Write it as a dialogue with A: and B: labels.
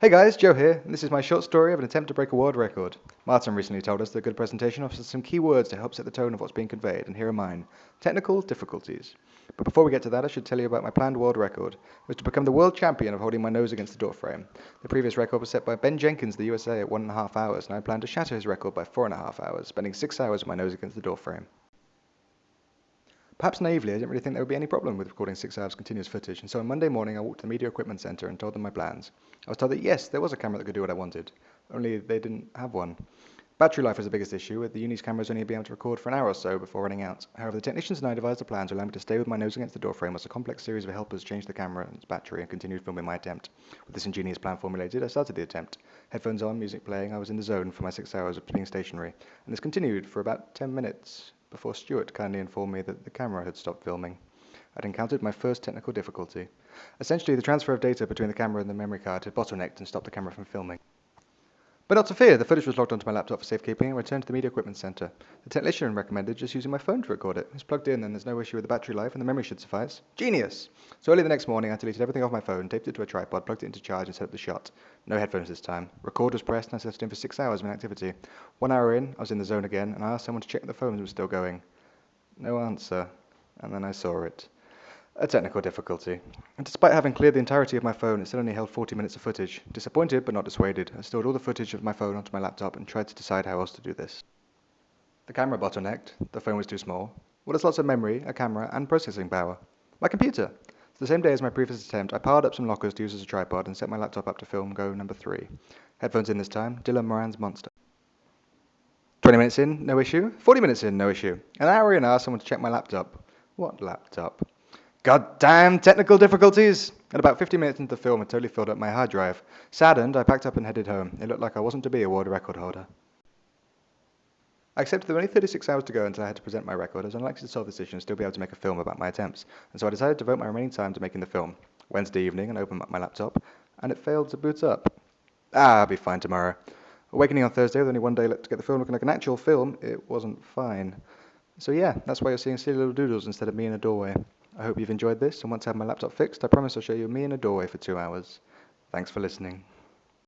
A: Hey guys, Joe here, and this is my short story of an attempt to break a world record. Martin recently told us that a good presentation offers some key words to help set the tone of what's being conveyed, and here are mine. Technical difficulties. But before we get to that, I should tell you about my planned world record. It was to become the world champion of holding my nose against the door frame. The previous record was set by Ben Jenkins of the USA at 1.5 hours, and I plan to shatter his record by 4.5 hours, spending 6 hours with my nose against the door frame. Perhaps naively, I didn't really think there would be any problem with recording 6 hours continuous footage, and so on Monday morning I walked to the Media Equipment Centre and told them my plans. I was told that yes, there was a camera that could do what I wanted, only they didn't have one. Battery life was the biggest issue, with the Uni's cameras only being able to record for an hour or so before running out. However, the technicians and I devised a plan to allow me to stay with my nose against the doorframe as a complex series of helpers changed the camera and its battery and continued filming my attempt. With this ingenious plan formulated, I started the attempt. Headphones on, music playing, I was in the zone for my 6 hours of being stationary, and this continued for about 10 minutes before Stuart kindly informed me that the camera had stopped filming. I'd encountered my first technical difficulty. Essentially, the transfer of data between the camera and the memory card had bottlenecked and stopped the camera from filming. But not to fear, the footage was logged onto my laptop for safekeeping and returned to the Media Equipment Centre. The technician recommended just using my phone to record it. It's plugged in and there's no issue with the battery life and the memory should suffice. Genius! So early the next morning I deleted everything off my phone, taped it to a tripod, plugged it into charge and set up the shot. No headphones this time. Record was pressed and I set it in for 6 hours of inactivity. 1 hour in, I was in the zone again and I asked someone to check the phone was still going. No answer. And then I saw it. A technical difficulty. And despite having cleared the entirety of my phone, it still only held 40 minutes of footage. Disappointed but not dissuaded, I stored all the footage of my phone onto my laptop and tried to decide how else to do this. The camera bottlenecked, the phone was too small. Well, there's lots of memory, a camera, and processing power. My computer! So the same day as my previous attempt, I powered up some lockers to use as a tripod and set my laptop up to film go number 3. Headphones in this time, Dylan Moran's Monster. 20 minutes in, no issue. 40 minutes in, no issue. An hour in, I asked someone to check my laptop. What laptop? Goddamn technical difficulties! At about 50 minutes into the film, I totally filled up my hard drive. Saddened, I packed up and headed home. It looked like I wasn't to be a world record holder. I accepted there were only 36 hours to go until I had to present my record, as unlikely to solve this issue and still be able to make a film about my attempts, and so I decided to devote my remaining time to making the film. Wednesday evening, and opened up my laptop, and it failed to boot up. I'll be fine tomorrow. Awakening on Thursday with only one day left to get the film looking like an actual film, it wasn't fine. So yeah, that's why you're seeing silly little doodles instead of me in a doorway. I hope you've enjoyed this, and once I have my laptop fixed, I promise I'll show you me in a doorway for 2 hours. Thanks for listening.